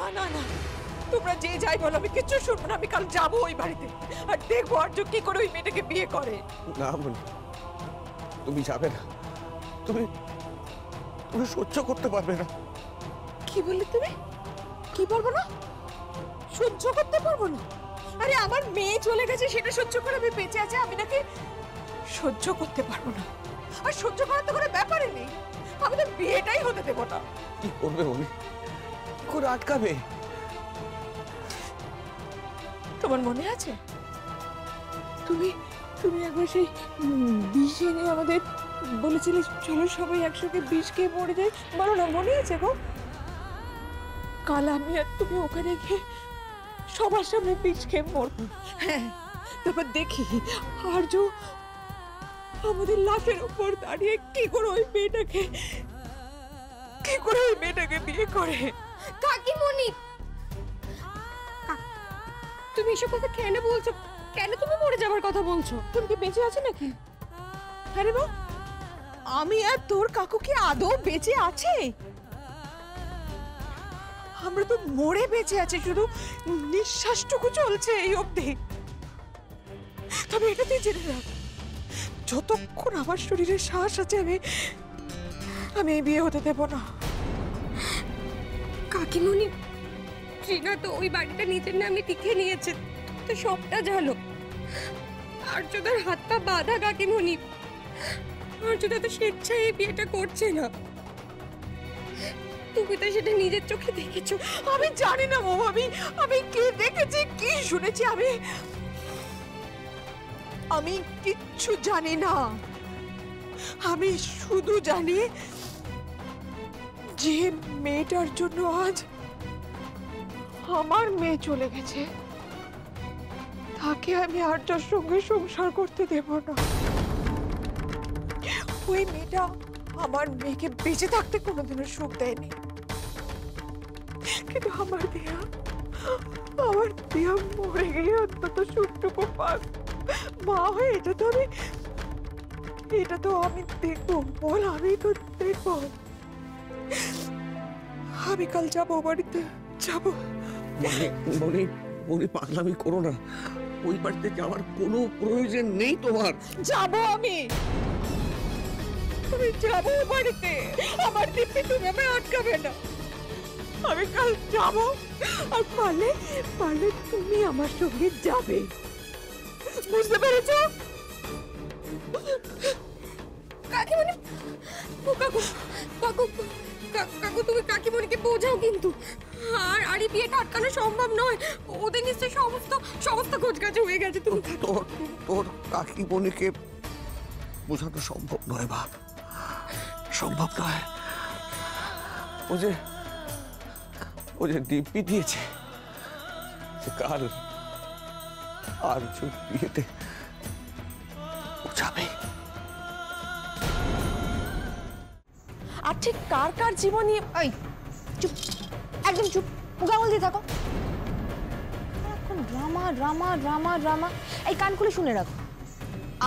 না না না, তোমরা যে যাই বলো আমি কিচ্ছু শুনবো না। আমি কাল যাবো ওই বাড়িতে আর দেখবো আর্য কি করে ওই মেয়েটাকে বিয়ে করে। না মনি, তুমি যাবে না। তুমি তুমি সহ্য করতে পারবে না। কি বললে তুমি? কি পারবো না? সহ্য করতে পারবো না? আরে আমার মেয়ে চলে গেছে, সেটা সহ্য করে আমি বেঁচে আছি, আমি নাকি সহ্য করতে পারবো না? আর সহ্য করার তো কোনো ব্যাপারই নেই। আমি তো বিয়েটাই হতে দেবো না। কি করবে মনি? কি করে আটকাবে? তোমার মনে আছে তুমি তুমি একবার সেই বিষ এনে আমাদের বলেছিলে চলো সবাই একসঙ্গে বিষ খেয়ে মরে যাই, বলো না, মনে আছে গো? কাল আমি আর তুমি ওখানে গিয়ে সবার সামনে বিষ খেয়ে মরবো। হ্যাঁ, তারপর দেখি আর্য আমাদের লাশের উপর দাঁড়িয়ে কি করে ওই মেয়েটাকে বিয়ে করে। কাকিমণি, তুমি এসব কথা কেন বলছো? কেন তুমি মরে যাবার কথা বলছো? তুমি কি বেঁচে আছো নাকি? আরে বা, আমি আর তোর কাকু কি আদৌ বেঁচে আছে? আমরা তো মরে বেঁচে আছি, শুধু নিঃশ্বাসটুকু চলছে এই অবধি। তবে এটা তুই জেনে রাখ, যতক্ষণ আমার শরীরে শ্বাস আছে আমি এই বিয়ে হতে দেব না। কাকিমণি, ট্রিনা তো ওই বাড়িটা নিজের নামে লিখে নিয়েছে, তো সবটা জানো। আর্যদার হাত পা বাঁধা কাকিমণি, আর্যদা তো স্বেচ্ছায় এই বিয়েটা করছে না। তুমি তো সেটা নিজের চোখে দেখেছো। আমি জানি না মো, আমি কি দেখেছি কি শুনেছি, আমি কিচ্ছু জানি না। আমি শুধু জানি যে মেয়েটার জন্য আজ আমার মেয়ে চলে গেছে, তাকে আমি আর্যর সঙ্গে সংসার করতে দেব না। ওই মেয়েটা আমার মেয়েকে বেঁচে থাকতে কোনোদিনও সুখ দেয়নি, কিন্তু আমার দেয়া মরে গিয়ে অন্তত সুখটুকু পাক। মা হয়ে এটা তো আমি দেখবো, বল, আমি তো দেখবো। আমি কাল যাবো বাড়িতে, যাবো। মনি মনি, পাগলামি করো না। ওই বাড়িতে যাওয়ার কোনো প্রয়োজন নেই তোমার। যাবো আমি যাবো বাড়িতে। আমার দিব্যি তুমি আমায় আটকাবে না। আমি কাল যাবো, আর পারলে তুমি আমার সঙ্গে যাবে, বুঝতে পেরেছো? কাকিমণি, ও কাকু কাকু কাকু, তুমি কাকিমণিকে বোঝাও কিন্তু। আর এই বিয়েটা আটকানো সম্ভব নয়। ওদের নিশ্চয়ই সমস্ত খোঁজ কাছে হয়ে গেছে। তুমি তোর কাকিমণিকে বোঝানো সম্ভব নয় বাপ, সম্ভব নয়। ও যে দিব্যি দিয়েছে কাল আর বিয়েতে যাবে। আর ঠিক কার কার জীবনী। এই চুপ, একদম চুপ, মুখামল দিয়ে থাকো। এখন ড্রামা ড্রামা ড্রামা ড্রামা। এই কান খুলে শুনে রাখো,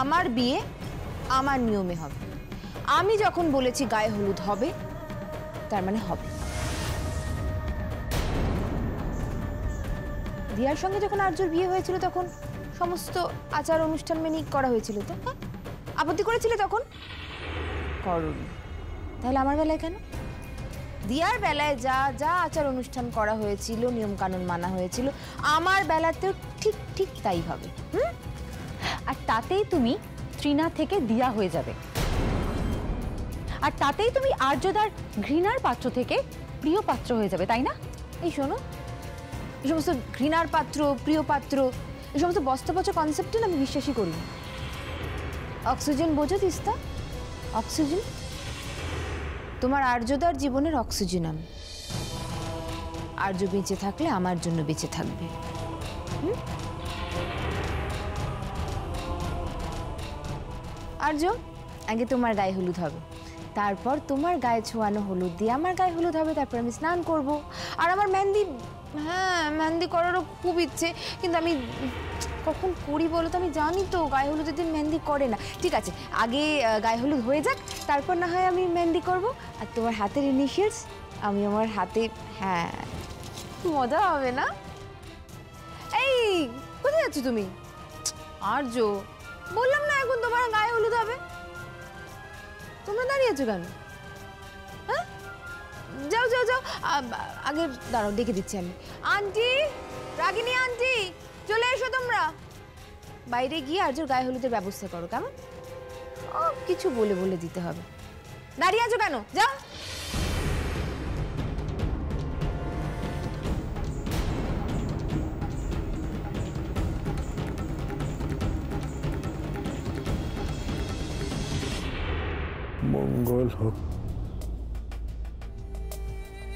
আমার বিয়ে আমার নিয়মে হবে। আমি যখন বলেছি গায়ে হলুদ হবে, তার মানে হবে। দিয়ার সঙ্গে যখন আর্যর বিয়ে হয়েছিল তখন সমস্ত আচার অনুষ্ঠান মেনে করা হয়েছিল, তো আপত্তি করেছিলে তখন? করনি। তাহলে আমার বেলায় কেন? দিয়ার বেলায় যা যা আচার অনুষ্ঠান করা হয়েছিল, নিয়ম কানুন মানা হয়েছিল, আমার বেলাতেও ঠিক ঠিক তাই হবে। আর তাতেই তুমি ট্রিনা থেকে দিয়া হয়ে যাবে, আর তাতেই তুমি আর্যদার ঘৃণার পাত্র থেকে প্রিয় পাত্র হয়ে যাবে, তাই না? এই শোনো, এই সমস্ত ঘৃণার পাত্র, প্রিয় পাত্র, এই সমস্ত বস্তা পচা কনসেপ্টে আমি বিশ্বাসই করি না। অক্সিজেন বোঝো তিস্তা? অক্সিজেন, তোমার আর্যদার জীবনের অক্সিজেন আমি। আর্য বেঁচে থাকলে আমার জন্য বেঁচে থাকবে। আর্য, আগে তোমার গায়ে হলুদ হবে, তারপর তোমার গায়ে ছোঁয়ানো হলুদ দিয়ে আমার গায়ে হলুদ হবে, তারপর আমি স্নান করব। আর আমার মেহেন্দি, হ্যাঁ মেহেন্দি করারও খুব ইচ্ছে, কিন্তু আমি কখন করি বলো তো? আমি জানি তো গায়ে হলুদের দিন মেহেন্দি করে না। ঠিক আছে, আগে গায়ে হলুদ হয়ে যাক, তারপর না হয় আমি মেহেন্দি করব। আর তোমার হাতের ইনিশিয়ালস আমি আমার হাতে, হ্যাঁ মজা হবে না? এই কোথায় যাচ্ছ তুমি? আর্য, বললাম না এখন তোমার গায়ে হলুদ হবে। তোমরা দাঁড়িয়ে আছো কেন? হ্যাঁ, যাও যাও যাও, আগে দাঁড়াও, ডেকে দিচ্ছি আমি। আন্টি, রাগিনী আন্টি, চলে এসো তোমরা। বাইরে গিয়ে আর্যর গায়ে হলুদের ব্যবস্থা করো, কেমন? কিছু বলে বলে দিতে হবে। দাঁড়িয়ে আছো কেন? যাও। মঙ্গল হোক।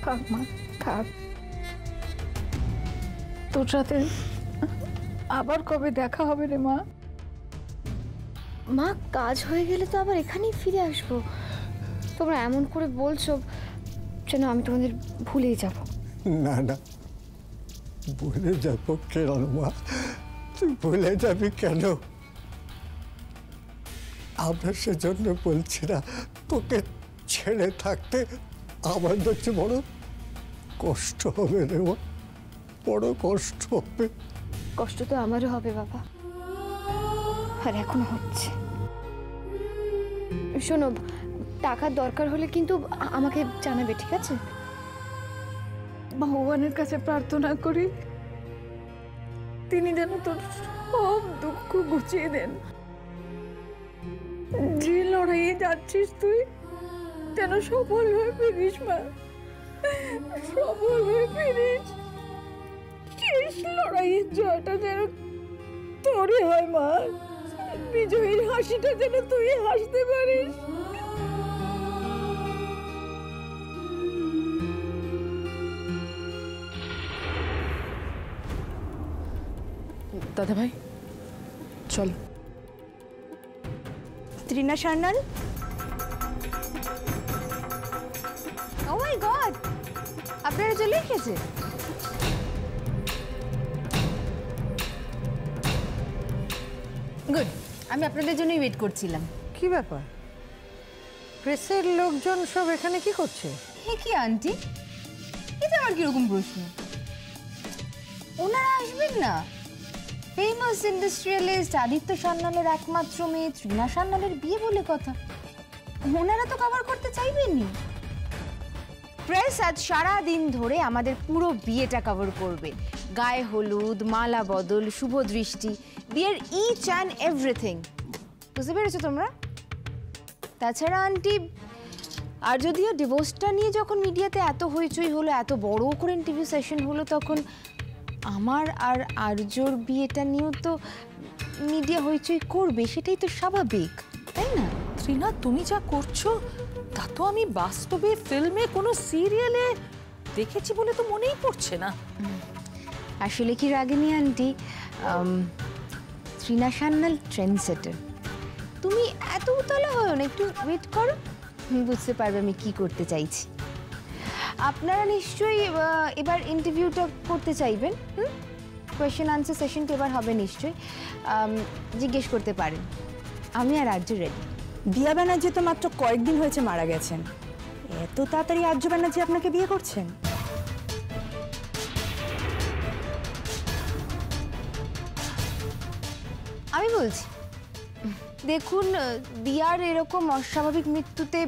থাক মা, থাক। তোর সাথে আবার কবে দেখা হবে রে মা? মা, কাজ হয়ে গেলে তো আবার এখানেই ফিরে আসবো। তোমরা এমন করে বলছো যেন আমি তোমাদের ভুলেই যাব। না না, ভুলে যাবো কেন মা? তুই ভুলে যাবি কেন? আমরা সেজন্য বলছি না, তোকে ছেড়ে থাকতে আমার কাছে বড় কষ্ট হবে রে মা, বড় কষ্ট হবে। কষ্ট তো আমারও হবে বাবা, আর এখনো হচ্ছে। শোনো, টাকার দরকার হলে কিন্তু আমাকে জানাবে, ঠিক আছে? ভগবানের কাছে প্রার্থনা করি তিনি যেন তোর সব দুঃখ গুছিয়ে দেন। যে লড়াইয়ে যাচ্ছিস তুই যেন সফল হয়ে ফিরিস মা, সফল হয়ে ফিরিস। শেষ লড়াইয়ের জয়টা যেন তোরই হয় মা, বিজয়ীর হাসিটা যেন তুই হাসতে পারিস। দাদা ভাই চল। ত্রিনা সান্যাল, ও মাই গড, আপনারা চলে এসেছে। গুড, আমি আপনাদের জন্যই ওয়েট করছিলাম। কি ব্যাপার, প্রেসের লোকজন সব এখানে কি করছে? হে কি আন্টি, এটা আর কিরকম প্রশ্ন? ওনারা আসবেন না? ফেমাস ইন্ডাস্ট্রিয়ালিস্ট আদিত্য সান্যালের একমাত্র মেয়ে ত্রিনা সান্যালের বিয়ে বলে কথা, ওনারা তো কভার করতে চাইবেনই। প্রেস আজ সারা দিন ধরে আমাদের পুরো বিয়েটা কভার করবে। গায়ে হলুদ, মালা বদল, শুভ দৃষ্টি, বিয়ের ইচ অ্যান্ড এভরিথিং। বুঝতে পেরেছো তোমরা? তাছাড়া আন্টি, আর যদিও ডিভোর্সটা নিয়ে যখন মিডিয়াতে এত হইচই হলো, এত বড় করে ইন্টারভিউ সেশন হলো, তখন আমার আর আর্যর বিয়েটা নিয়েও তো মিডিয়া হইচই করবে, সেটাই তো স্বাভাবিক, তাই না? ত্রিনা, তুমি যা করছো তা তো আমি বাস্তবে, ফিল্মে, কোনো সিরিয়ালে দেখেছি বলে তো মনেই পড়ছে না। আসলে কি রাগিনী আন্টি, ত্রিনা সান্যাল ট্রেন্ড সেটার। তুমি এত উতলা হও না, একটু ওয়েট করো, বুঝতে পারবে আমি কি করতে চাইছি। আপনারা নিশ্চয়ই এবার ইন্টারভিউটা করতে চাইবেন, কোয়েশ্চেন আনসার সেশনটা এবার হবে নিশ্চয়ই, জিজ্ঞেস করতে পারেন। আমি আর আর্য রেডি। দিয়া ব্যানার্জি তো মাত্র কয়েকদিন হয়েছে মারা গেছেন, এত তাড়াতাড়ি আর্য ব্যানার্জি আপনাকে বিয়ে করছেন? আমি বলছি, দেখুন, দিয়ার এরকম অস্বাভাবিক মৃত্যুতে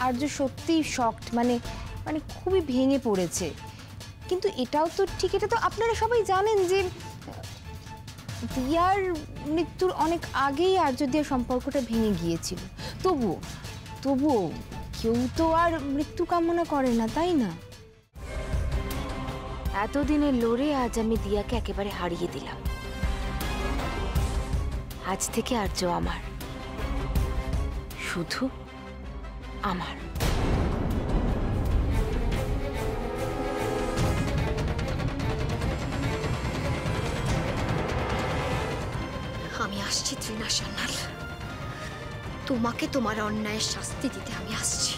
আর্য সত্যিই শকড, মানে খুবই ভেঙে পড়েছে। কিন্তু এটাও তো ঠিক, এটা তো আপনারা সবাই জানেন যে দিয়ার মৃত্যুর অনেক আগেই আর্য দিয়ার সম্পর্কটা ভেঙে গিয়েছিল। তবুও কেউ তো আর মৃত্যু কামনা করে না, তাই না? এতদিনে লড়ে আজ আমি দিয়াকে একেবারে হারিয়ে দিলাম। আজ থেকে আর্য আমার, শুধু আমার। আমি আসছি ত্রিনা সান্যাল, তোমাকে তোমার অন্যায়ের শাস্তি দিতে আমি আসছি।